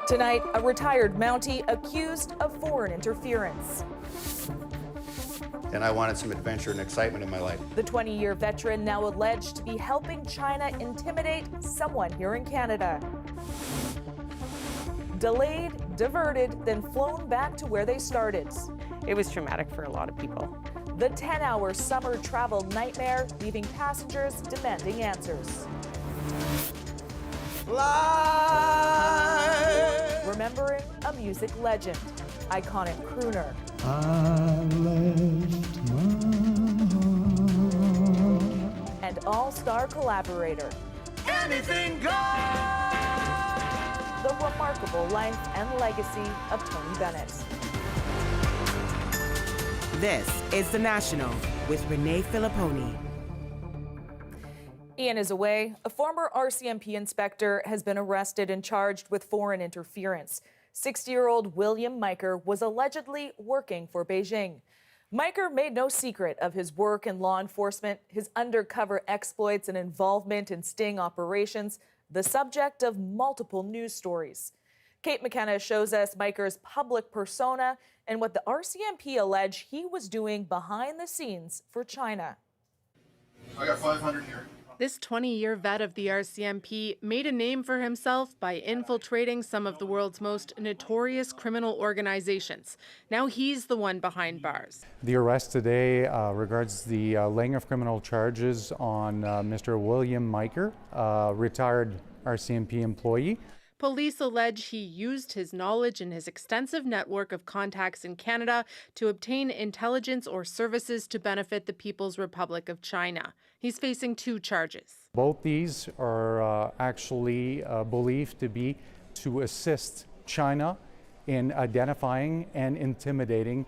Tonight, a retired Mountie accused of foreign interference. And I wanted some adventure and excitement in my life. The 20-year veteran now alleged to be helping China intimidate someone here in Canada. Delayed, diverted, then flown back to where they started. It was traumatic for a lot of people. The 10-hour summer travel nightmare, leaving passengers demanding answers. Remembering a music legend, iconic crooner. And all-star collaborator. Anything goes! The remarkable life and legacy of Tony Bennett. This is The National with Renee Filipponi. Ian is away. A former RCMP inspector has been arrested and charged with foreign interference. 60-year-old William Miker was allegedly working for Beijing. Miker made no secret of his work in law enforcement, his undercover exploits and involvement in sting operations, the subject of multiple news stories. Kate McKenna shows us Miker's public persona and what the RCMP allege he was doing behind the scenes for China. I got 500 here. This 20-year vet of the RCMP made a name for himself by infiltrating some of the world's most notorious criminal organizations. Now he's the one behind bars. The arrest today regards the laying of criminal charges on Mr. William Miker, retired RCMP employee. Police allege he used his knowledge and his extensive network of contacts in Canada to obtain intelligence or services to benefit the People's Republic of China. He's facing 2 charges. Both these are actually believed to be to assist China in identifying and intimidating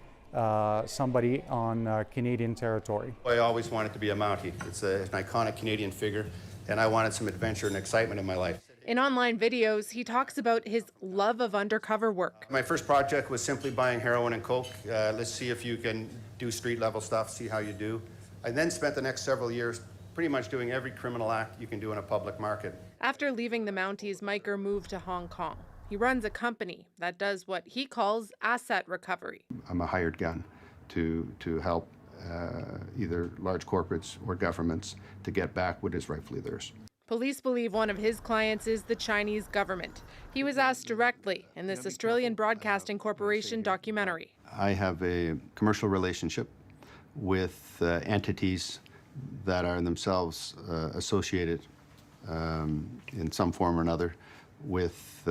somebody on Canadian territory. I always wanted to be a Mountie. It's an iconic Canadian figure, and I wanted some adventure and excitement in my life. In online videos, he talks about his love of undercover work. My first project was simply buying heroin and coke. Let's see if you can do street-level stuff, see how you do. I then spent the next several years pretty much doing every criminal act you can do in a public market. After leaving the Mounties, Miker moved to Hong Kong. He runs a company that does what he calls asset recovery. I'm a hired gun to help either large corporates or governments to get back what is rightfully theirs. Police believe one of his clients is the Chinese government. He was asked directly in this Australian Broadcasting Corporation documentary. I have a commercial relationship with entities that are themselves associated in some form or another with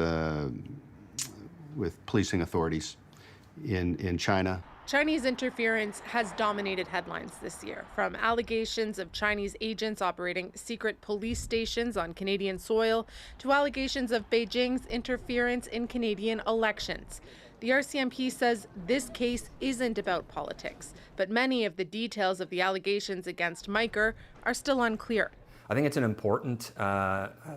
policing authorities in China. Chinese interference has dominated headlines this year, from allegations of Chinese agents operating secret police stations on Canadian soil to allegations of Beijing's interference in Canadian elections. The RCMP says this case isn't about politics, but many of the details of the allegations against Miker are still unclear. I think it's an important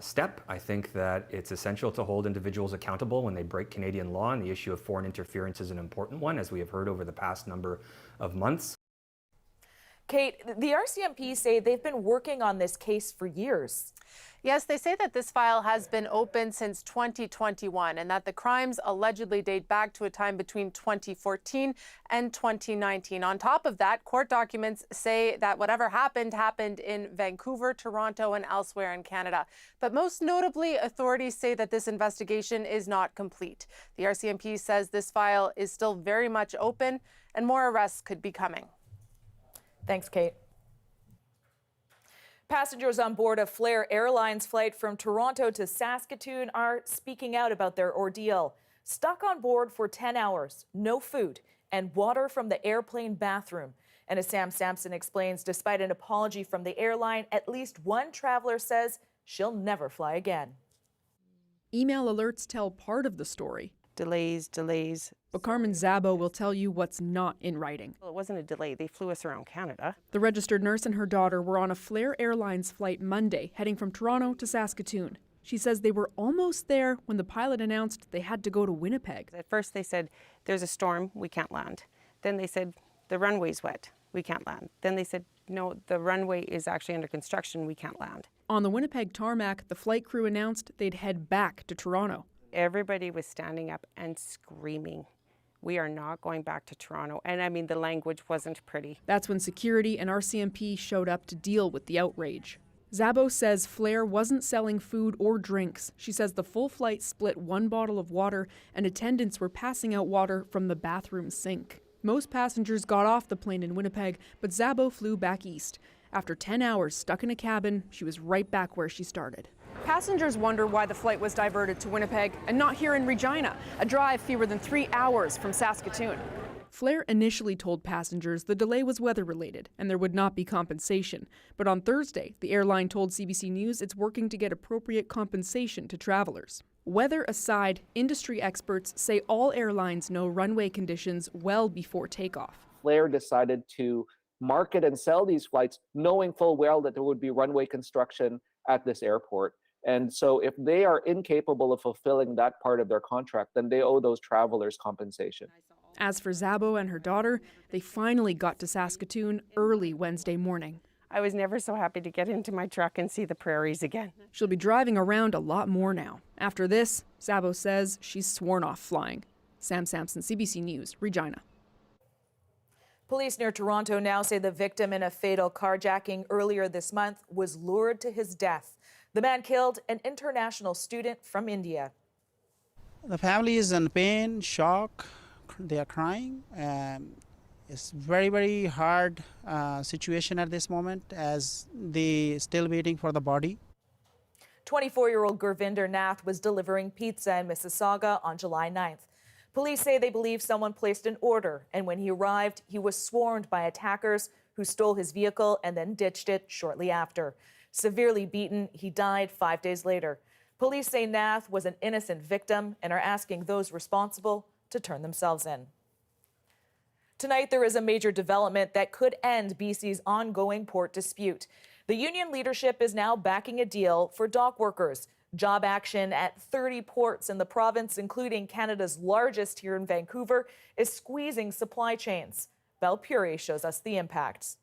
step. I think that it's essential to hold individuals accountable when they break Canadian law, and the issue of foreign interference is an important one, as we have heard over the past number of months. Kate, the RCMP say they've been working on this case for years. Yes, they say that this file has been open since 2021 and that the crimes allegedly date back to a time between 2014 and 2019. On top of that, court documents say that whatever happened in Vancouver, Toronto, and elsewhere in Canada. But most notably, authorities say that this investigation is not complete. The RCMP says this file is still very much open and more arrests could be coming. Thanks, Kate. Passengers on board a Flair Airlines flight from Toronto to Saskatoon are speaking out about their ordeal. Stuck on board for 10 hours, no food, and water from the airplane bathroom. And as Sam Sampson explains, despite an apology from the airline, at least one traveler says she'll never fly again. Email alerts tell part of the story. Delays. But Carmen Zabo will tell you what's not in writing. Well, it wasn't a delay. They flew us around Canada. The registered nurse and her daughter were on a Flair Airlines flight Monday, heading from Toronto to Saskatoon. She says they were almost there when the pilot announced they had to go to Winnipeg. At first they said, there's a storm, we can't land. Then they said, the runway's wet, we can't land. Then they said, no, the runway is actually under construction, we can't land. On the Winnipeg tarmac, the flight crew announced they'd head back to Toronto. Everybody was standing up and screaming, "We are not going back to Toronto." And I mean, the language wasn't pretty. That's when security and RCMP showed up to deal with the outrage. Szabo says Flair wasn't selling food or drinks. She says the full flight split one bottle of water and attendants were passing out water from the bathroom sink. Most passengers got off the plane in Winnipeg, but Szabo flew back east. After 10 hours stuck in a cabin, she was right back where she started. Passengers wonder why the flight was diverted to Winnipeg and not here in Regina, a drive fewer than 3 hours from Saskatoon. Flair initially told passengers the delay was weather-related and there would not be compensation. But on Thursday, the airline told CBC News it's working to get appropriate compensation to travelers. Weather aside, industry experts say all airlines know runway conditions well before takeoff. Flair decided to market and sell these flights knowing full well that there would be runway construction at this airport. And so if they are incapable of fulfilling that part of their contract, then they owe those travelers compensation. As for Szabo and her daughter, they finally got to Saskatoon early Wednesday morning. I was never so happy to get into my truck and see the prairies again. She'll be driving around a lot more now. After this, Szabo says she's sworn off flying. Sam Sampson, CBC News, Regina. Police near Toronto now say the victim in a fatal carjacking earlier this month was lured to his death. The man killed an international student from India. The family is in pain, shock. They are crying. It's very, very hard situation at this moment as they still waiting for the body. 24-year-old Gurvinder Nath was delivering pizza in Mississauga on July 9th. Police say they believe someone placed an order, and when he arrived, he was swarmed by attackers who stole his vehicle and then ditched it shortly after. Severely beaten, he died 5 days later. Police say Nath was an innocent victim and are asking those responsible to turn themselves in. Tonight, there is a major development that could end BC's ongoing port dispute. The union leadership is now backing a deal for dock workers. Job action at 30 ports in the province, including Canada's largest here in Vancouver, is squeezing supply chains. Belle Puri shows us the impacts.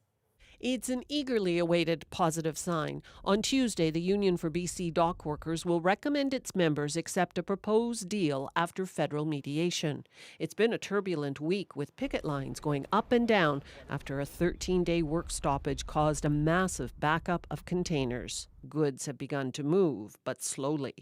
It's an eagerly awaited positive sign. On Tuesday, the Union for BC Dock Workers will recommend its members accept a proposed deal after federal mediation. It's been a turbulent week with picket lines going up and down after a 13-day work stoppage caused a massive backup of containers. Goods have begun to move, but slowly.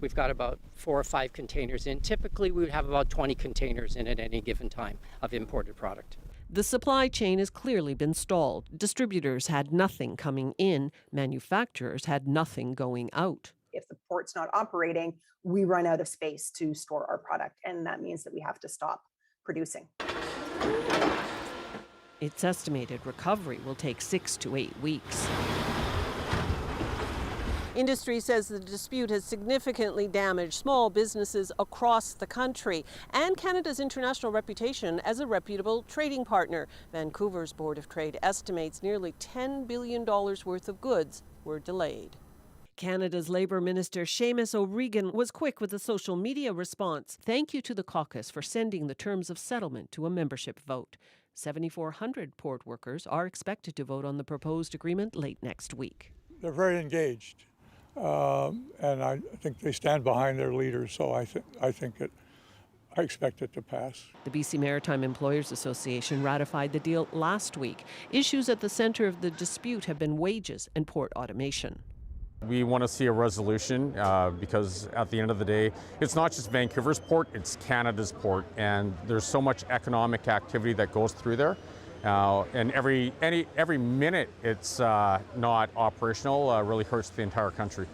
We've got about 4 or 5 containers in. Typically, we would have about 20 containers in at any given time of imported product. The supply chain has clearly been stalled. Distributors had nothing coming in. Manufacturers had nothing going out. If the port's not operating, we run out of space to store our product, and that means that we have to stop producing. It's estimated recovery will take 6 to 8 weeks. Industry says the dispute has significantly damaged small businesses across the country and Canada's international reputation as a reputable trading partner. Vancouver's Board of Trade estimates nearly $10 billion worth of goods were delayed. Canada's Labour Minister Seamus O'Regan was quick with a social media response. Thank you to the caucus for sending the terms of settlement to a membership vote. 7,400 port workers are expected to vote on the proposed agreement late next week. They're very engaged. And I think they stand behind their leaders, so I expect it to pass. The BC Maritime Employers Association ratified the deal last week. Issues at the centre of the dispute have been wages and port automation. We want to see a resolution because at the end of the day, it's not just Vancouver's port, it's Canada's port, and there's so much economic activity that goes through there. And every minute it's not operational really hurts the entire country.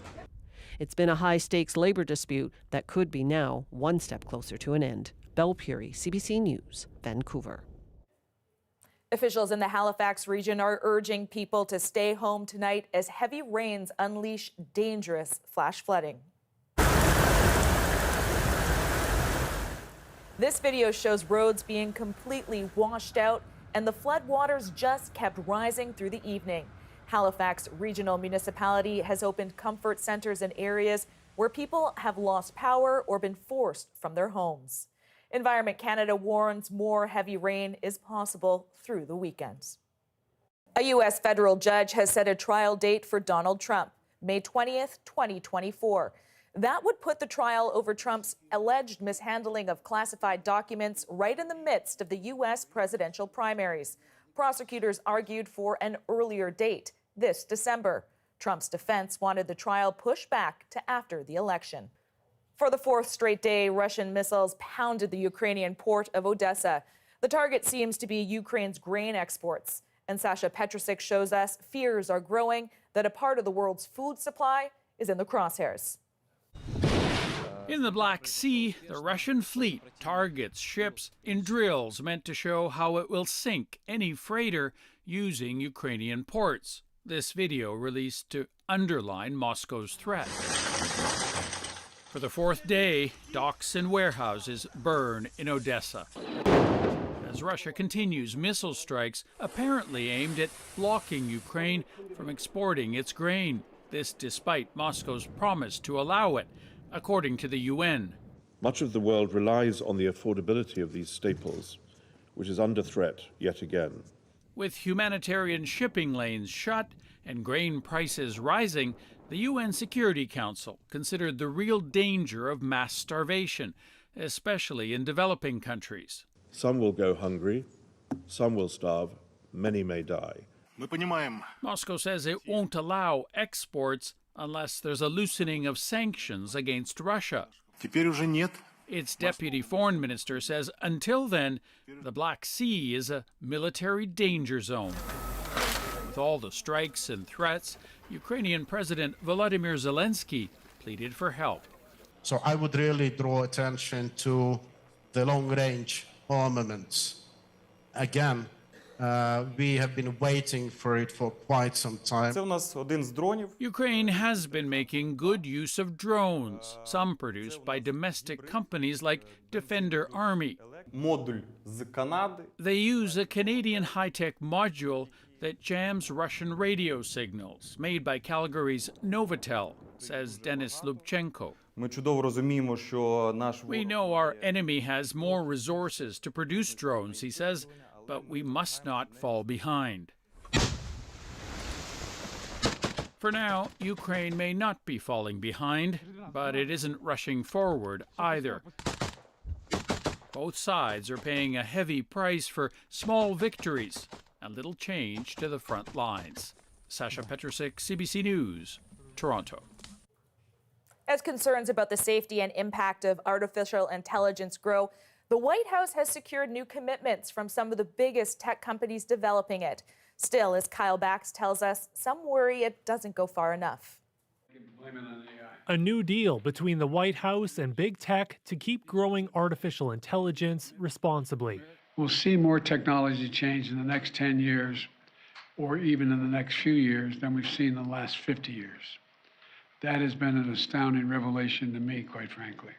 It's been a high-stakes labour dispute that could be now one step closer to an end. Belle Puri, CBC News, Vancouver. Officials in the Halifax region are urging people to stay home tonight as heavy rains unleash dangerous flash flooding. This video shows roads being completely washed out, and the floodwaters just kept rising through the evening. Halifax Regional Municipality has opened comfort centers in areas where people have lost power or been forced from their homes. Environment Canada warns more heavy rain is possible through the weekends. A U.S. federal judge has set a trial date for Donald Trump, May 20th, 2024. That would put the trial over Trump's alleged mishandling of classified documents right in the midst of the U.S. presidential primaries. Prosecutors argued for an earlier date, this December. Trump's defense wanted the trial pushed back to after the election. For the fourth straight day, Russian missiles pounded the Ukrainian port of Odessa. The target seems to be Ukraine's grain exports. And Sasha Petrusik shows us fears are growing that a part of the world's food supply is in the crosshairs. In the Black Sea, the Russian fleet targets ships in drills meant to show how it will sink any freighter using Ukrainian ports. This video released to underline Moscow's threat. For the fourth day, docks and warehouses burn in Odessa as Russia continues missile strikes apparently aimed at blocking Ukraine from exporting its grain. This despite Moscow's promise to allow it, according to the UN. Much of the world relies on the affordability of these staples, which is under threat yet again. With humanitarian shipping lanes shut and grain prices rising, the UN Security Council considered the real danger of mass starvation, especially in developing countries. Some will go hungry, some will starve, many may die. Moscow says it won't allow exports unless there's a loosening of sanctions against Russia. Its deputy foreign minister says until then, the Black Sea is a military danger zone. With all the strikes and threats, Ukrainian President Volodymyr Zelensky pleaded for help. So I would really draw attention to the long-range armaments. Again, we have been waiting for it for quite some time. Ukraine has been making good use of drones, some produced by domestic companies like Defender Army. They use a Canadian high-tech module that jams Russian radio signals, made by Calgary's Novotel, says Denis Lubchenko. We know our enemy has more resources to produce drones, he says, but we must not fall behind. For now, Ukraine may not be falling behind, but it isn't rushing forward either. Both sides are paying a heavy price for small victories, a little change to the front lines. Sasha Petrusik, CBC News, Toronto. As concerns about the safety and impact of artificial intelligence grow, the White House has secured new commitments from some of the biggest tech companies developing it. Still, as Kyle Bax tells us, some worry it doesn't go far enough. A new deal between the White House and big tech to keep growing artificial intelligence responsibly. We'll see more technology change in the next 10 years, or even in the next few years, than we've seen in the last 50 years. That has been an astounding revelation to me, quite frankly.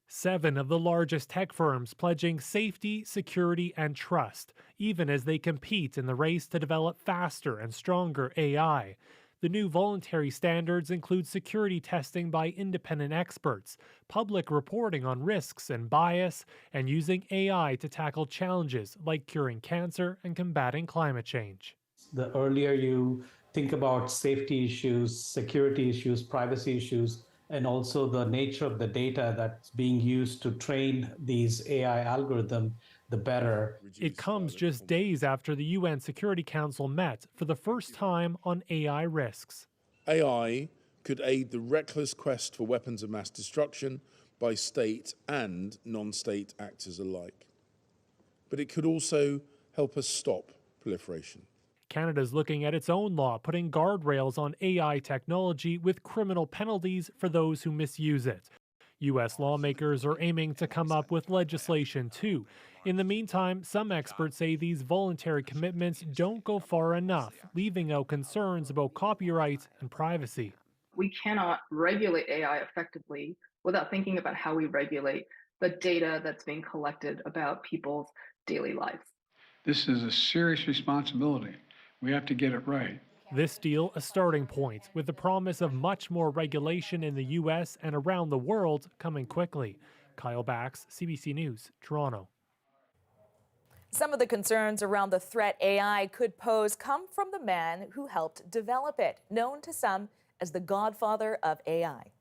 7 of the largest tech firms pledging safety, security, and trust, even as they compete in the race to develop faster and stronger AI. The new voluntary standards include security testing by independent experts, public reporting on risks and bias, and using AI to tackle challenges like curing cancer and combating climate change. The earlier you think about safety issues, security issues, privacy issues, and also the nature of the data that's being used to train these AI algorithms, the better. It comes just days after the UN Security Council met for the first time on AI risks. AI could aid the reckless quest for weapons of mass destruction by state and non-state actors alike. But it could also help us stop proliferation. Canada's looking at its own law, putting guardrails on AI technology with criminal penalties for those who misuse it. U.S. lawmakers are aiming to come up with legislation too. In the meantime, some experts say these voluntary commitments don't go far enough, leaving out concerns about copyright and privacy. We cannot regulate AI effectively without thinking about how we regulate the data that's being collected about people's daily lives. This is a serious responsibility. We have to get it right. This deal a starting point, with the promise of much more regulation in the U.S. and around the world coming quickly. Kyle Bax, CBC News, Toronto. Some of the concerns around the threat AI could pose come from the man who helped develop it, known to some as the godfather of AI.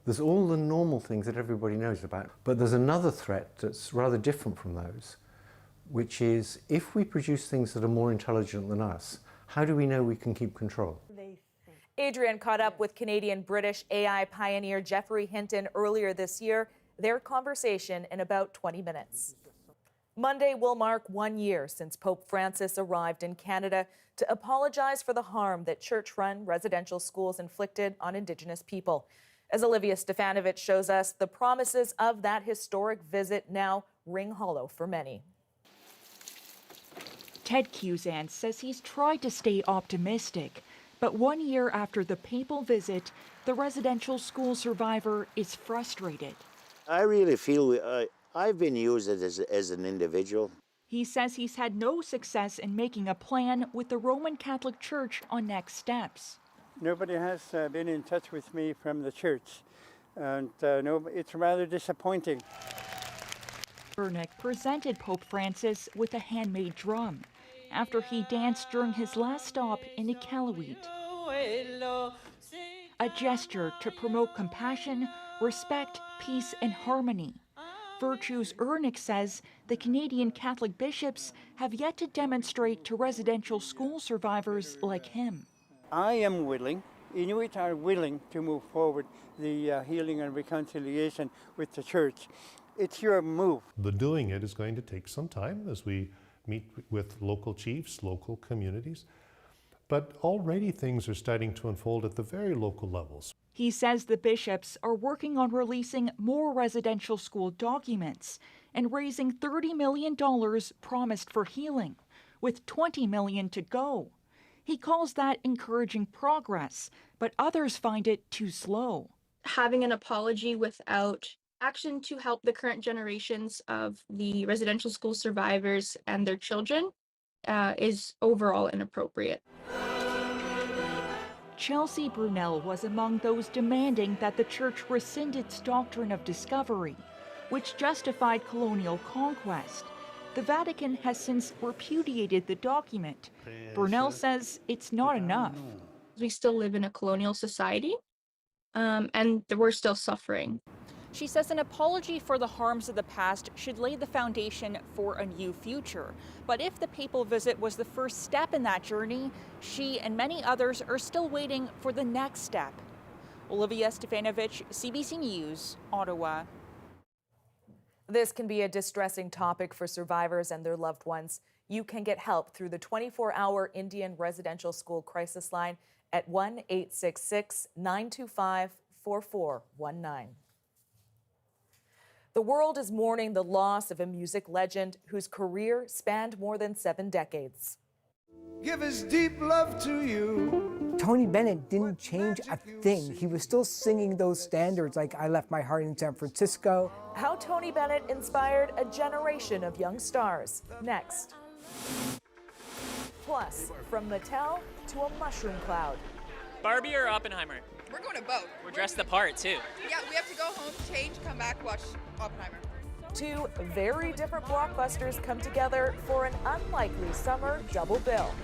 There's all the normal things that everybody knows about. But there's another threat that's rather different from those, which is if we produce things that are more intelligent than us, how do we know we can keep control? Adrian caught up with Canadian-British AI pioneer Geoffrey Hinton earlier this year. Their conversation in about 20 minutes. Monday will mark 1 year since Pope Francis arrived in Canada to apologize for the harm that church-run residential schools inflicted on Indigenous people. As Olivia Stefanovic shows us, the promises of that historic visit now ring hollow for many. Ted Cusan says he's tried to stay optimistic, but 1 year after the papal visit, the residential school survivor is frustrated. I really feel I've been used as an individual. He says he's had no success in making a plan with the Roman Catholic Church on next steps. Nobody has been in touch with me from the church, and it's rather disappointing. Bernick presented Pope Francis with a handmade drum after he danced during his last stop in Iqaluit. A gesture to promote compassion, respect, peace, and harmony. Virtues Ernick says the Canadian Catholic bishops have yet to demonstrate to residential school survivors like him. I am willing, Inuit are willing to move forward the healing and reconciliation with the church. It's your move. The doing it is going to take some time as we meet with local chiefs, local communities, but already things are starting to unfold at the very local levels. He says the bishops are working on releasing more residential school documents and raising $30 million promised for healing, with $20 million to go. He calls that encouraging progress, but others find it too slow. Having an apology without action to help the current generations of the residential school survivors and their children is overall inappropriate. Chelsea Brunel was among those demanding that the church rescind its doctrine of discovery, which justified colonial conquest. The Vatican has since repudiated the document. Brunel says it's not enough. We still live in a colonial society, and we're still suffering. She says an apology for the harms of the past should lay the foundation for a new future. But if the papal visit was the first step in that journey, she and many others are still waiting for the next step. Olivia Stefanovic, CBC News, Ottawa. This can be a distressing topic for survivors and their loved ones. You can get help through the 24-hour Indian Residential School Crisis Line at 1-866-925-4419. The world is mourning the loss of a music legend whose career spanned more than 7 decades. Give his deep love to you. Tony Bennett didn't change a thing. He was still singing those standards like I Left My Heart in San Francisco. How Tony Bennett inspired a generation of young stars. Next. Plus, from Mattel to a mushroom cloud. Barbie or Oppenheimer? We're going to both. We're dressed the part, too. Yeah, we have to go home, change, come back, watch Oppenheimer. 2 very different blockbusters come together for an unlikely summer double bill.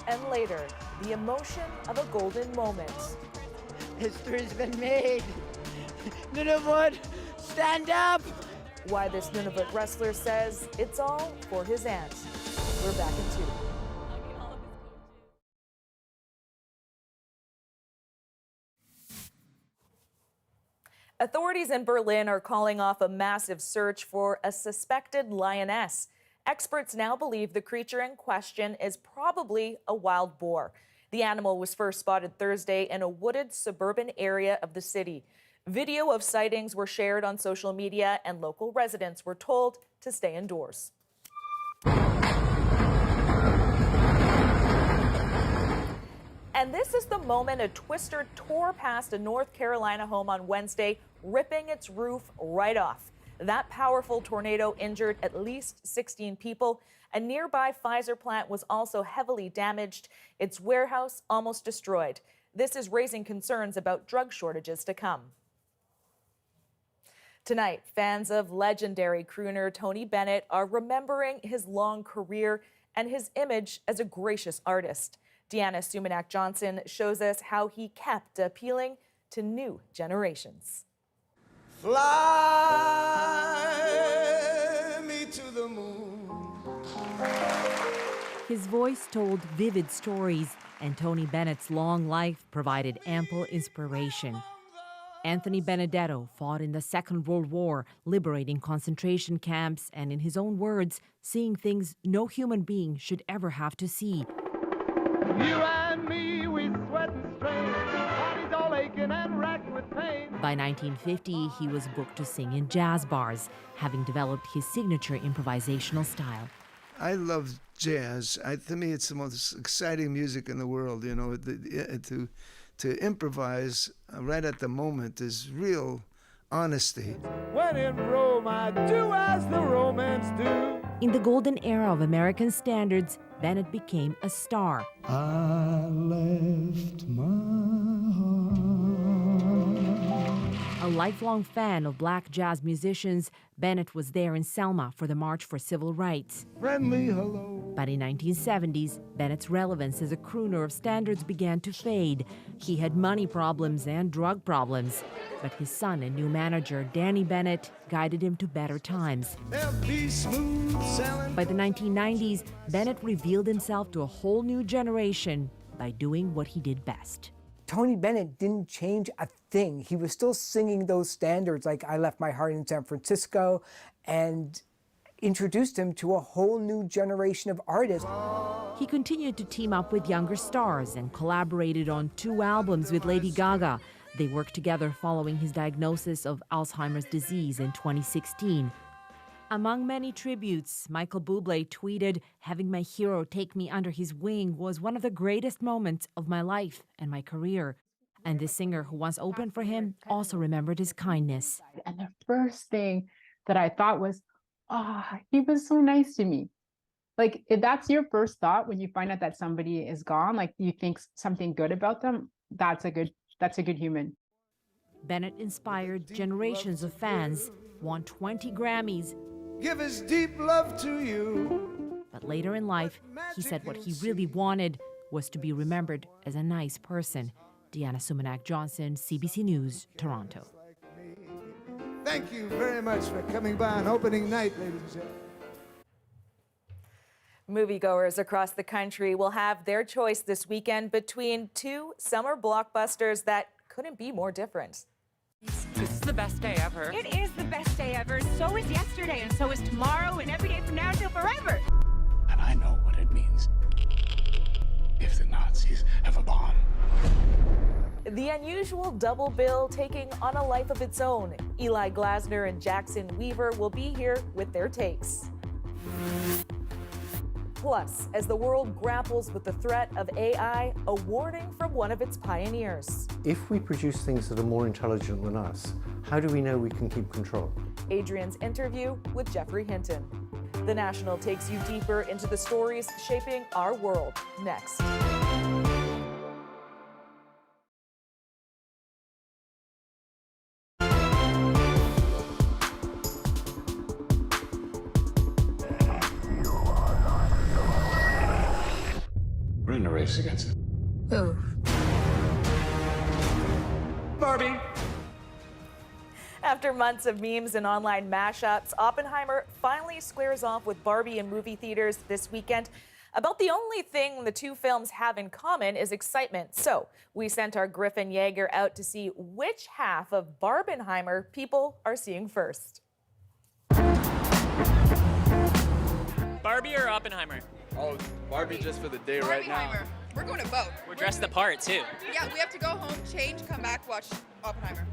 And later, the emotion of a golden moment. History's been made. Nunavut, stand up! Why this Nunavut wrestler says it's all for his aunt. We're back in 2. Authorities in Berlin are calling off a massive search for a suspected lioness. Experts now believe the creature in question is probably a wild boar. The animal was first spotted Thursday in a wooded suburban area of the city. Video of sightings were shared on social media, and local residents were told to stay indoors. And this is the moment a twister tore past a North Carolina home on Wednesday, ripping its roof right off. That powerful tornado injured at least 16 people. A nearby Pfizer plant was also heavily damaged, its warehouse almost destroyed. This is raising concerns about drug shortages to come. Tonight, fans of legendary crooner Tony Bennett are remembering his long career and his image as a gracious artist. Deanna Sumanak Johnson shows us how he kept appealing to new generations. Fly me to the moon. His voice told vivid stories, and Tony Bennett's long life provided ample inspiration. Anthony Benedetto fought in the Second World War, liberating concentration camps and, in his own words, seeing things no human being should ever have to see. You and me, we sweat and strain, bodies all aching and racked with pain. By 1950, he was booked to sing in jazz bars, having developed his signature improvisational style. I love jazz. To me, it's the most exciting music in the world. You know, to improvise right at the moment is real honesty. When in Rome, I do as the Romans do. In the golden era of American standards, Bennett became a star. I left my heart. A lifelong fan of black jazz musicians, Bennett was there in Selma for the March for Civil Rights. Friendly hello. But in 1970s, Bennett's relevance as a crooner of standards began to fade. He had money problems and drug problems. But his son and new manager, Danny Bennett, guided him to better times. Be smooth sailing. By the 1990s, Bennett revealed himself to a whole new generation by doing what he did best. Tony Bennett didn't change a thing. He was still singing those standards like I Left My Heart in San Francisco, and introduced him to a whole new generation of artists. He continued to team up with younger stars and collaborated on 2 albums with Lady Gaga. They worked together following his diagnosis of Alzheimer's disease in 2016. Among many tributes, Michael Bublé tweeted, "Having my hero take me under his wing was one of the greatest moments of my life and my career." And the singer who once opened for him also remembered his kindness. And the first thing that I thought was, he was so nice to me. Like, if that's your first thought when you find out that somebody is gone, like you think something good about them, that's a good human. Bennett inspired generations of fans, won 20 Grammys. Give his deep love to you. But later in life, he said what he really wanted was to be remembered as a nice person. Deanna Sumanak-Johnson, CBC News, Toronto. Thank you very much for coming by on opening night, ladies and gentlemen. Moviegoers across the country will have their choice this weekend between 2 summer blockbusters that couldn't be more different. This is the best day ever. It is the best day ever. So is yesterday, and so is tomorrow, and every day from now until forever. And I know what it means if the Nazis have a bomb. The unusual double bill taking on a life of its own. Eli Glasner and Jackson Weaver will be here with their takes. Plus, as the world grapples with the threat of AI, a warning from one of its pioneers. If we produce things that are more intelligent than us, how do we know we can keep control? Adrian's interview with Jeffrey Hinton. The National takes you deeper into the stories shaping our world. Next. We're in a race against it. Ooh. Barbie! After months of memes and online mashups, Oppenheimer finally squares off with Barbie in movie theaters this weekend. About the only thing the 2 films have in common is excitement. So we sent our Griffin Yeager out to see which half of Barbenheimer people are seeing first. Barbie or Oppenheimer? Oh, Barbie just for the day right now. We're going to both. We're dressed the part, too. Yeah, we have to go home, change, come back, watch Oppenheimer.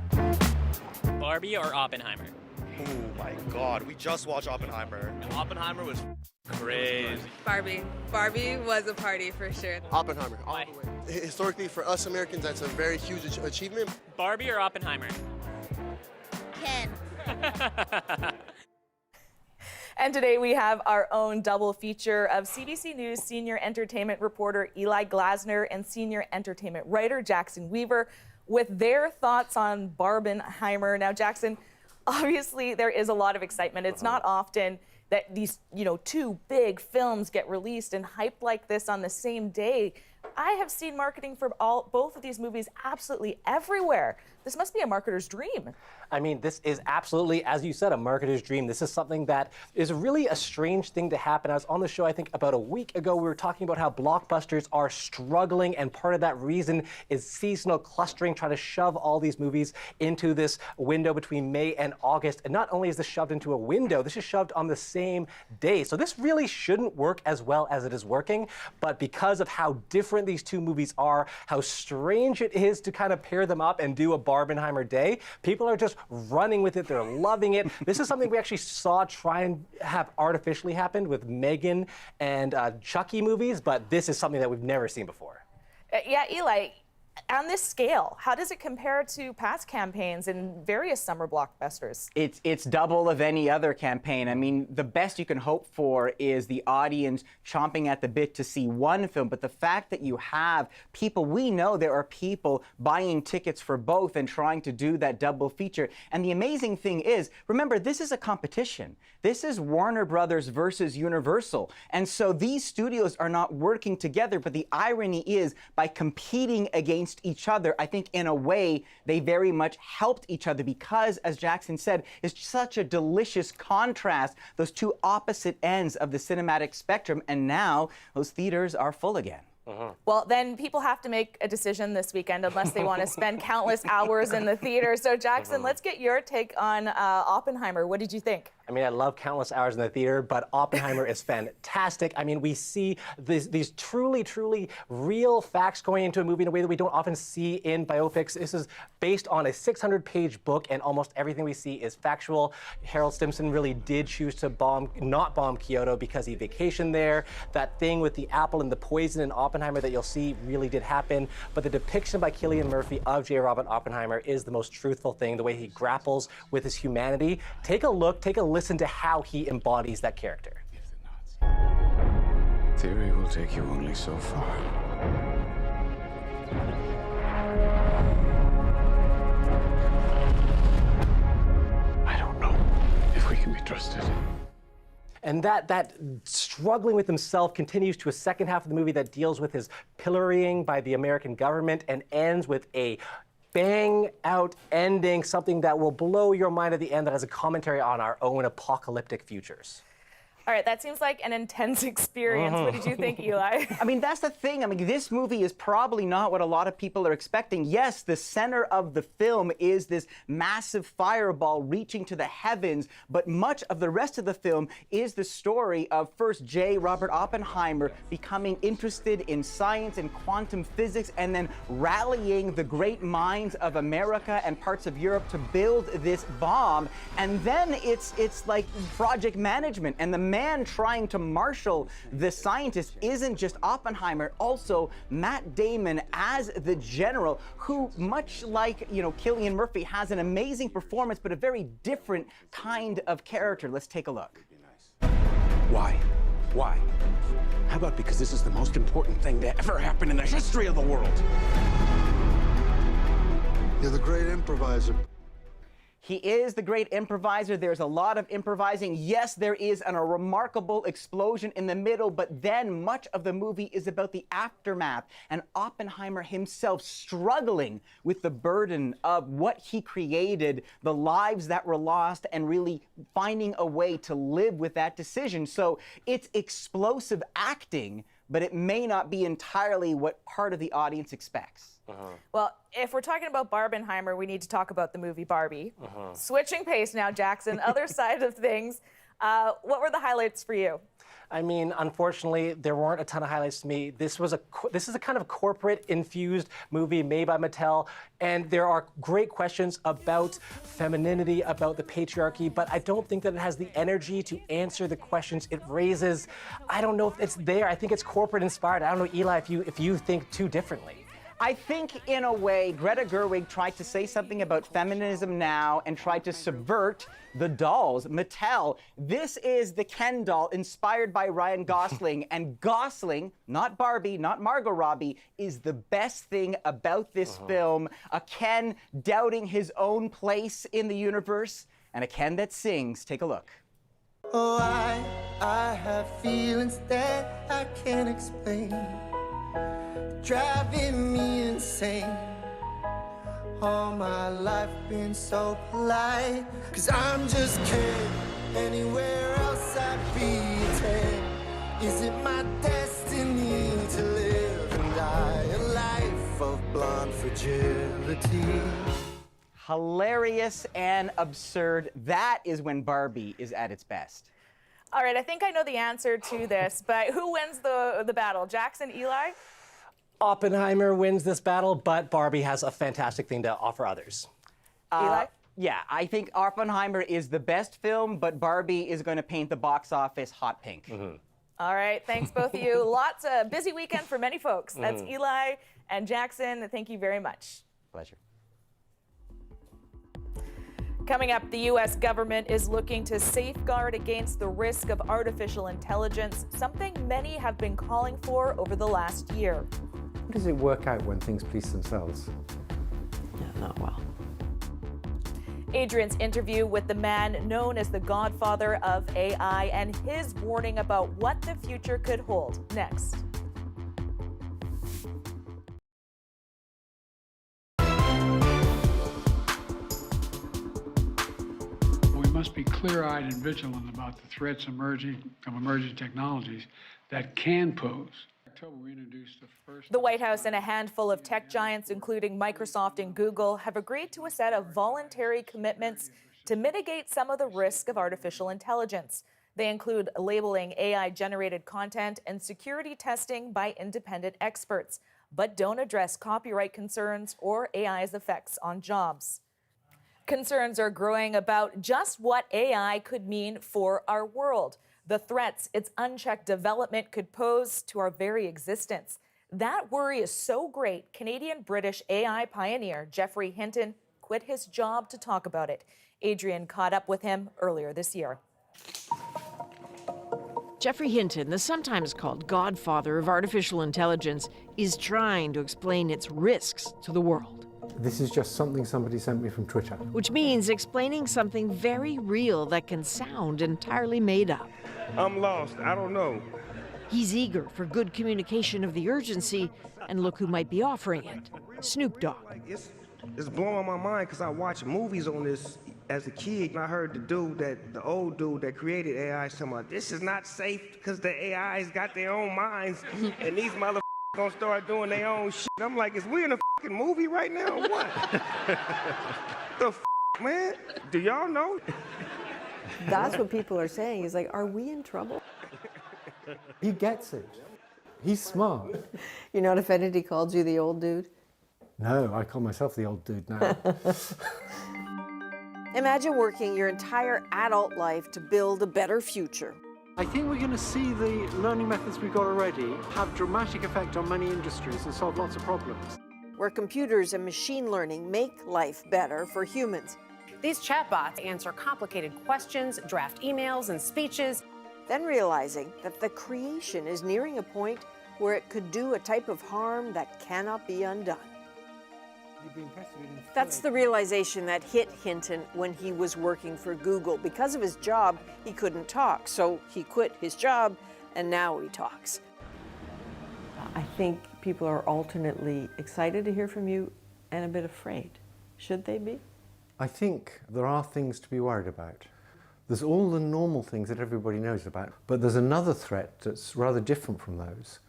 Barbie or Oppenheimer? Oh my God, we just watched Oppenheimer. Oppenheimer was crazy. Barbie. Barbie was a party for sure. Oppenheimer, all the way. Historically, for us Americans, that's a very huge achievement. Barbie or Oppenheimer? Ken. And today we have our own double feature of CBC News senior entertainment reporter Eli Glasner and senior entertainment writer Jackson Weaver with their thoughts on Barbenheimer. Now, Jackson, obviously there is a lot of excitement. It's not often that these, 2 big films get released and hyped like this on the same day. I have seen marketing for both of these movies absolutely everywhere. This must be a marketer's dream. I mean, this is absolutely, as you said, a marketer's dream. This is something that is really a strange thing to happen. I was on the show, I think, about a week ago. We were talking about how blockbusters are struggling, and part of that reason is seasonal clustering, trying to shove all these movies into this window between May and August. And not only is this shoved into a window, this is shoved on the same day. So this really shouldn't work as well as it is working. But because of how different these two movies are, how strange it is to kind of pair them up and do a Barbenheimer day, people are just running with it. They're loving it. This is something we actually saw try and have artificially happen with Megan and Chucky movies, but this is something that we've never seen before. Yeah, Eli, on this scale, how does it compare to past campaigns in various summer blockbusters? It's double of any other campaign. I mean, the best you can hope for is the audience chomping at the bit to see one film, but the fact that you have people, we know there are people buying tickets for both and trying to do that double feature. And the amazing thing is, remember, this is a competition. This is Warner Brothers versus Universal. And so these studios are not working together, but the irony is, by competing against each other, I think in a way they very much helped each other because, as Jackson said, it's such a delicious contrast, those two opposite ends of the cinematic spectrum, and now those theaters are full again. Well, then people have to make a decision this weekend unless they want to spend countless hours in the theater. So Jackson, let's get your take on Oppenheimer. What did you think? I mean, I love countless hours in the theater, but Oppenheimer is fantastic. I mean, we see these truly, truly real facts going into a movie in a way that we don't often see in biopics. This is based on a 600-page book, and almost everything we see is factual. Harold Stimson really did choose to not bomb Kyoto because he vacationed there. That thing with the apple and the poison in Oppenheimer that you'll see really did happen. But the depiction by Cillian Murphy of J. Robert Oppenheimer is the most truthful thing, the way he grapples with his humanity. Take a look, take a listen to how he embodies that character. Theory will take you only so far. I don't know if we can be trusted. And that struggling with himself continues to a second half of the movie that deals with his pillorying by the American government and ends with a bang out ending, something that will blow your mind at the end, that has a commentary on our own apocalyptic futures. All right, that seems like an intense experience. What did you think, Eli? I mean, that's the thing. I mean, this movie is probably not what a lot of people are expecting. Yes, the center of the film is this massive fireball reaching to the heavens, but much of the rest of the film is the story of first J. Robert Oppenheimer becoming interested in science and quantum physics, and then rallying the great minds of America and parts of Europe to build this bomb. And then it's like project management, and the man trying to marshal the scientist isn't just Oppenheimer, also Matt Damon as the general, who, much like, Cillian Murphy, has an amazing performance, but a very different kind of character. Let's take a look. Why? Why? How about because this is the most important thing to ever happen in the history of the world? You're the great improviser. He is the great improviser. There's a lot of improvising. Yes, there is a remarkable explosion in the middle, but then much of the movie is about the aftermath and Oppenheimer himself struggling with the burden of what he created, the lives that were lost, and really finding a way to live with that decision. So it's explosive acting, but it may not be entirely what part of the audience expects. Well, if we're talking about Barbenheimer, we need to talk about the movie Barbie. Switching pace now, Jackson. Other side of things, what were the highlights for you? I mean, unfortunately, there weren't a ton of highlights to me. This is a kind of corporate-infused movie made by Mattel, and there are great questions about femininity, about the patriarchy, but I don't think that it has the energy to answer the questions it raises. I don't know if it's there. I think it's corporate-inspired. I don't know, Eli, if you think too differently. I think, in a way, Greta Gerwig tried to say something about feminism now and tried to subvert the dolls, Mattel. This is the Ken doll inspired by Ryan Gosling, and Gosling, not Barbie, not Margot Robbie, is the best thing about this film. A Ken doubting his own place in the universe, and a Ken that sings. Take a look. Oh, I have feelings that I can't explain. driving me insane. All my life been so polite, 'cause I'm just kidding. Anywhere else I'd be a 10. Is it my destiny to live and die a life of blonde fragility? Hilarious and absurd. That is when Barbie is at its best. All right, I think I know the answer to this, but who wins the battle? Jackson, Eli? Oppenheimer wins this battle, but Barbie has a fantastic thing to offer others. Eli? Yeah, I think Oppenheimer is the best film, but Barbie is going to paint the box office hot pink. All right, thanks both of you. Lots of busy weekend for many folks. That's Eli and Jackson. Thank you very much. Pleasure. Coming up, the U.S. government is looking to safeguard against the risk of artificial intelligence, something many have been calling for over the last year. How does it work out when things police themselves? Yeah, not well. Adrian's interview with the man known as the godfather of AI and his warning about what the future could hold. Next. We must be clear-eyed and vigilant about the threats of emerging technologies that can pose. We introduced The White House and a handful of tech giants, including Microsoft and Google, have agreed to a set of voluntary commitments to mitigate some of the risk of artificial intelligence. They include labeling AI-generated content and security testing by independent experts, but don't address copyright concerns or AI's effects on jobs. Concerns are growing about just what AI could mean for our world, the threats its unchecked development could pose to our very existence. That worry is so great, Canadian-British AI pioneer Geoffrey Hinton quit his job to talk about it. Adrian caught up with him earlier this year. Geoffrey Hinton, the sometimes called godfather of artificial intelligence, is trying to explain its risks to the world. This is just something somebody sent me from Twitter. Which means explaining something very real that can sound entirely made up. I'm lost. I don't know. He's eager for good communication of the urgency, and look who might be offering it. Snoop Dogg. It's blowing my mind because I watched movies on this as a kid, and I heard the old dude that created AI talking about this is not safe because the AI's got their own minds, and these motherfuckers gonna start doing their own shit. I'm like, is we in a fucking movie right now or what? The man? Do y'all know? That's what people are saying. He's like, are we in trouble? He gets it. He's smart. You're not offended he called you the old dude? No, I call myself the old dude now. Imagine working your entire adult life to build a better future. I think we're going to see the learning methods we've got already have dramatic effect on many industries and solve lots of problems. Where computers and machine learning make life better for humans. These chatbots answer complicated questions, draft emails and speeches. Then realizing that the creation is nearing a point where it could do a type of harm that cannot be undone. That's the realization that hit Hinton when he was working for Google. Because of his job, he couldn't talk, so he quit his job, and now he talks. I think people are alternately excited to hear from you and a bit afraid. Should they be? I think there are things to be worried about. There's all the normal things that everybody knows about, but there's another threat that's rather different from those,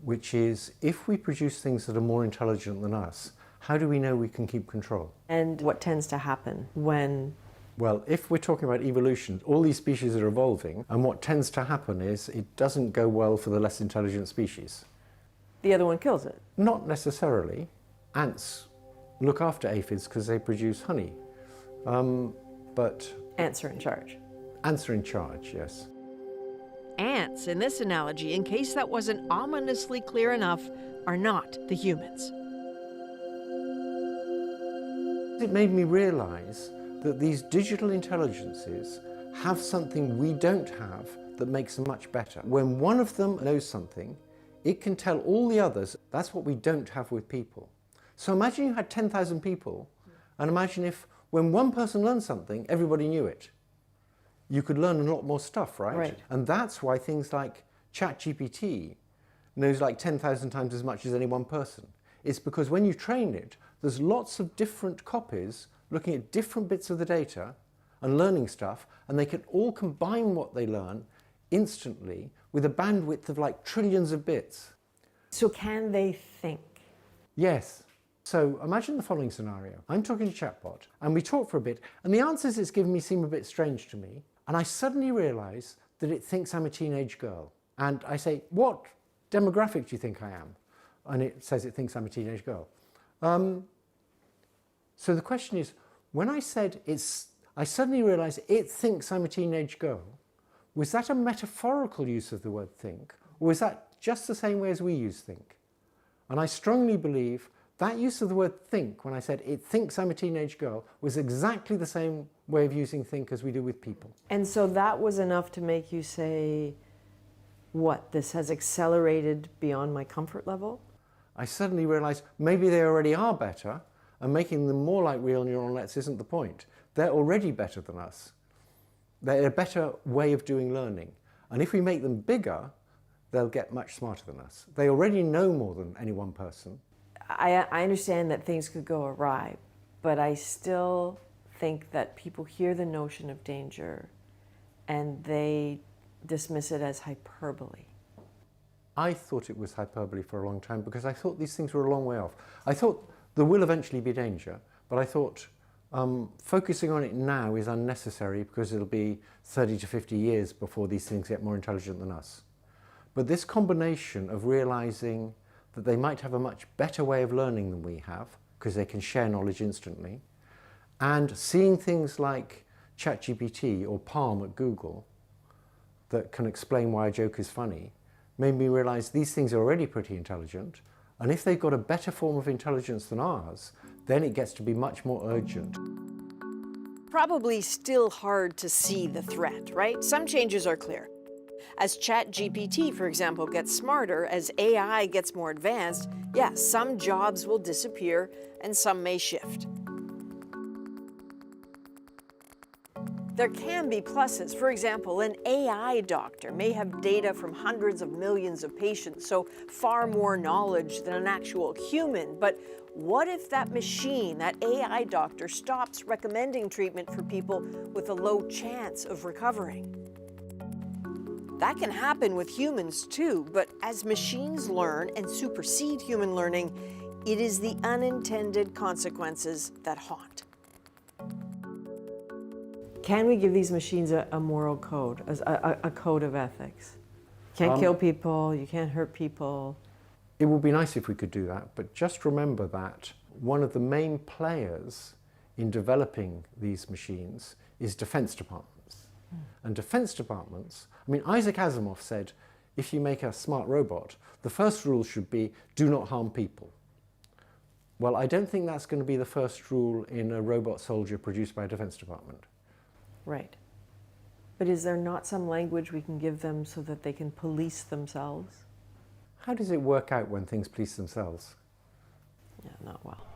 which is if we produce things that are more intelligent than us, how do we know we can keep control? And what tends to happen when? Well, if we're talking about evolution, all these species are evolving, and what tends to happen is it doesn't go well for the less intelligent species. The other one kills it? Not necessarily. Ants look after aphids because they produce honey. But ants are in charge. Ants are in charge, yes. Ants, in this analogy, in case that wasn't ominously clear enough, are not the humans. It made me realize that these digital intelligences have something we don't have that makes them much better. When one of them knows something, it can tell all the others. That's what we don't have with people. So imagine you had 10,000 people, and imagine if when one person learned something, everybody knew it. You could learn a lot more stuff, right? Right. And that's why things like ChatGPT knows like 10,000 times as much as any one person. It's because when you train it, there's lots of different copies looking at different bits of the data and learning stuff, and they can all combine what they learn instantly with a bandwidth of like trillions of bits. So can they think? Yes. So imagine the following scenario. I'm talking to chatbot, and we talk for a bit, and the answers it's given me seem a bit strange to me, and I suddenly realise that it thinks I'm a teenage girl. And I say, what demographic do you think I am? And it says it thinks I'm a teenage girl. So the question is, when I said I suddenly realised it thinks I'm a teenage girl, was that a metaphorical use of the word think, or was that just the same way as we use think? And I strongly believe that use of the word think, when I said it thinks I'm a teenage girl, was exactly the same way of using think as we do with people. And so that was enough to make you say, what, this has accelerated beyond my comfort level? I suddenly realised maybe they already are better, and making them more like real neural nets isn't the point. They're already better than us. They're a better way of doing learning. And if we make them bigger, they'll get much smarter than us. They already know more than any one person. I understand that things could go awry, but I still think that people hear the notion of danger and they dismiss it as hyperbole. I thought it was hyperbole for a long time because I thought these things were a long way off. I thought there will eventually be danger, but I thought focusing on it now is unnecessary because it'll be 30 to 50 years before these things get more intelligent than us. But this combination of realizing that they might have a much better way of learning than we have, because they can share knowledge instantly, and seeing things like ChatGPT or Palm at Google that can explain why a joke is funny, made me realize these things are already pretty intelligent, and if they've got a better form of intelligence than ours, then it gets to be much more urgent. Probably still hard to see the threat, right? Some changes are clear. As ChatGPT, for example, gets smarter, as AI gets more advanced, yes, some jobs will disappear and some may shift. There can be pluses. For example, an AI doctor may have data from hundreds of millions of patients, so far more knowledge than an actual human. But what if that machine, that AI doctor, stops recommending treatment for people with a low chance of recovering? That can happen with humans too, but as machines learn and supersede human learning, it is the unintended consequences that haunt. Can we give these machines a moral code, a code of ethics? You can't kill people, you can't hurt people. It would be nice if we could do that, but just remember that one of the main players in developing these machines is defense departments. And defense departments, I mean, Isaac Asimov said, if you make a smart robot, the first rule should be, do not harm people. Well, I don't think that's going to be the first rule in a robot soldier produced by a defense department. Right. But is there not some language we can give them so that they can police themselves? How does it work out when things police themselves? Yeah, not well.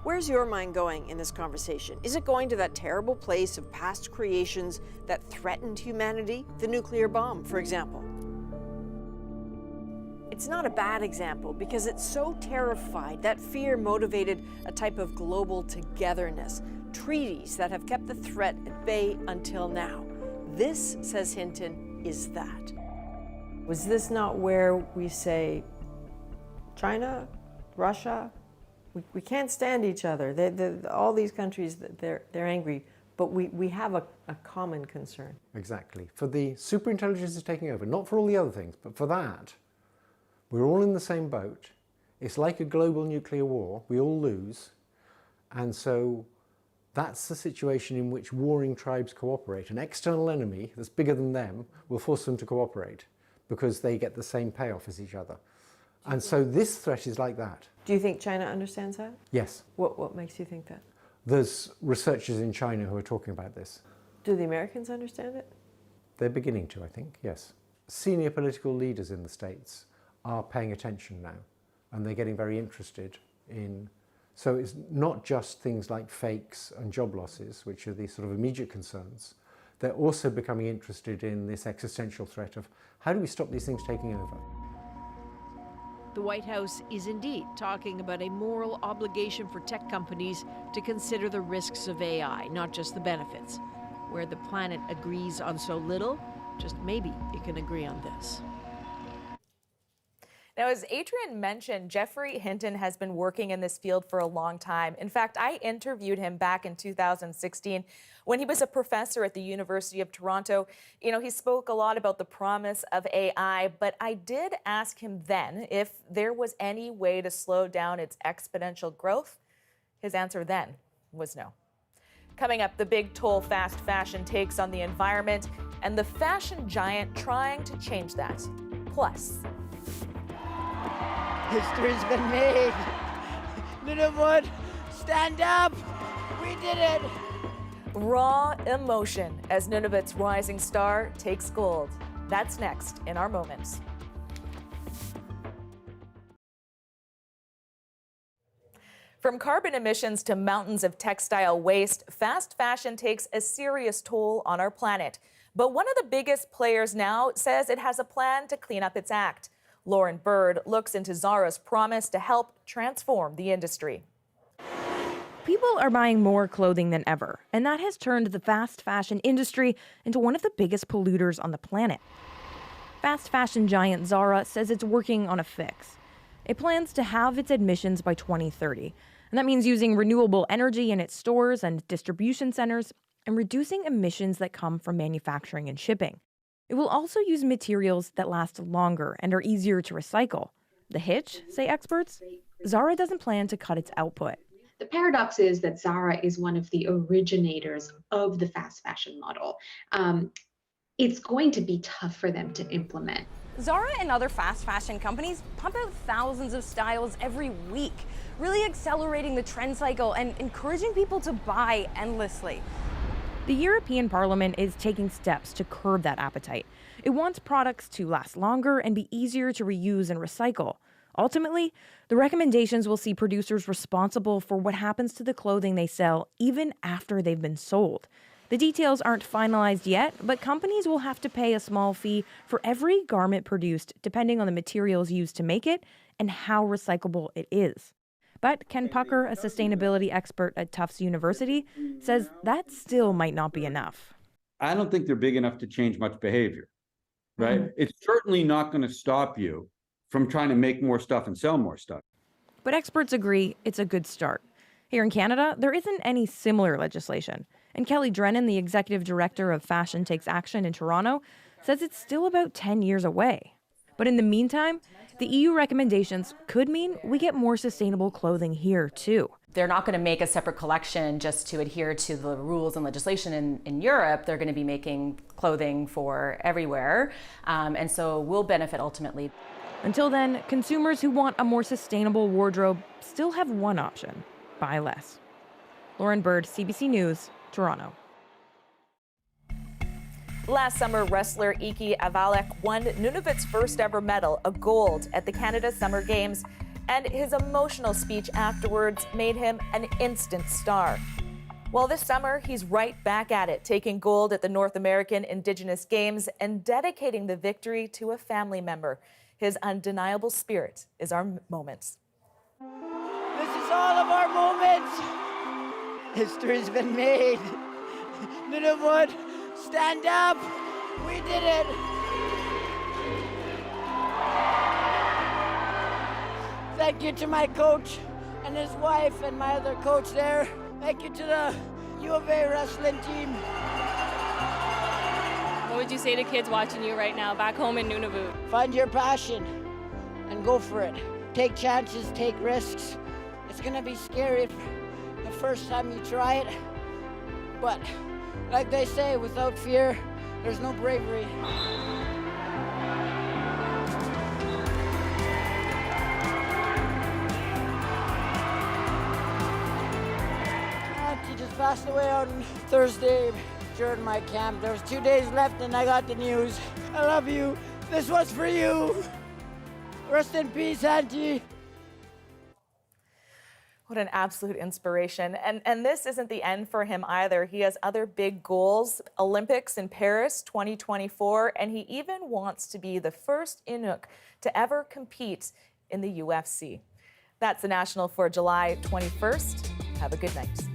Where's your mind going in this conversation? Is it going to that terrible place of past creations that threatened humanity? The nuclear bomb, for example. It's not a bad example because it's so terrified. That fear motivated a type of global togetherness, treaties that have kept the threat at bay until now. This, says Hinton, is that. Was this not where we say, China, Russia, we can't stand each other. All these countries, they're angry, but we have a common concern. Exactly. For the superintelligence is taking over, not for all the other things, but for that, we're all in the same boat. It's like a global nuclear war. We all lose. And so that's the situation in which warring tribes cooperate. An external enemy that's bigger than them will force them to cooperate because they get the same payoff as each other. And so this threat is like that. Do you think China understands that? Yes. What makes you think that? There's researchers in China who are talking about this. Do the Americans understand it? They're beginning to, I think, yes. Senior political leaders in the States are paying attention now, and they're getting very interested in. So it's not just things like fakes and job losses, which are these sort of immediate concerns. they're also becoming interested in this existential threat of how do we stop these things taking over? The White House is indeed talking about a moral obligation for tech companies to consider the risks of AI, not just the benefits. Where the planet agrees on so little, just maybe it can agree on this. Now, as Adrian mentioned, Geoffrey Hinton has been working in this field for a long time. In fact, I interviewed him back in 2016 when he was a professor at the University of Toronto. You know, he spoke a lot about the promise of AI, but I did ask him then if there was any way to slow down its exponential growth. His answer then was no. Coming up, the big toll fast fashion takes on the environment and the fashion giant trying to change that. Plus, history's been made. Nunavut, stand up. We did it. raw emotion as Nunavut's rising star takes gold. That's next in our moments. From carbon emissions to mountains of textile waste, fast fashion takes a serious toll on our planet. But one of the biggest players now says it has a plan to clean up its act. Lauren Bird looks into Zara's promise to help transform the industry. People are buying more clothing than ever, and that has turned the fast fashion industry into one of the biggest polluters on the planet. Fast fashion giant Zara says it's working on a fix. It plans to halve its emissions by 2030, and that means using renewable energy in its stores and distribution centers and reducing emissions that come from manufacturing and shipping. It will also use materials that last longer and are easier to recycle. The hitch, say experts? Zara doesn't plan to cut its output. The paradox is that Zara is one of the originators of the fast fashion model. It's going to be tough for them to implement. Zara and other fast fashion companies pump out thousands of styles every week, really accelerating the trend cycle and encouraging people to buy endlessly. The European Parliament is taking steps to curb that appetite. It wants products to last longer and be easier to reuse and recycle. Ultimately, the recommendations will see producers responsible for what happens to the clothing they sell even after they've been sold. The details aren't finalized yet, but companies will have to pay a small fee for every garment produced, depending on the materials used to make it and how recyclable it is. But Ken Pucker, a sustainability expert at Tufts University, says that still might not be enough. I don't think they're big enough to change much behavior, right? It's certainly not going to stop you from trying to make more stuff and sell more stuff. But experts agree it's a good start. Here in Canada, there isn't any similar legislation. And Kelly Drennan, the executive director of Fashion Takes Action in Toronto, says it's still about 10 years away. But in the meantime, the EU recommendations could mean we get more sustainable clothing here, too. They're not going to make a separate collection just to adhere to the rules and legislation in Europe. They're going to be making clothing for everywhere. And so we'll benefit ultimately. Until then, consumers who want a more sustainable wardrobe still have one option: buy less. Lauren Bird, CBC News, Toronto. Last summer, wrestler Iki Avalek won Nunavut's first ever medal, a gold, at the Canada Summer Games, and his emotional speech afterwards made him an instant star. Well, this summer, he's right back at it, taking gold at the North American Indigenous Games and dedicating the victory to a family member. His undeniable spirit is our moments. This is all of our moments. History's been made. Nunavut, stand up. We did it. Thank you to my coach and his wife and my other coach there. Thank you to the U of A wrestling team. What would you say to kids watching you right now back home in Nunavut? Find your passion and go for it. Take chances, take risks. It's gonna be scary the first time you try it, but like they say, without fear, there's no bravery. Auntie just passed away on Thursday during my camp. There was 2 days left and I got the news. I love you. This was for you. Rest in peace, Auntie. What an absolute inspiration. And this isn't the end for him either. He has other big goals, Olympics in Paris 2024, and he even wants to be the first Inuk to ever compete in the UFC. That's the National for July 21st. Have a good night.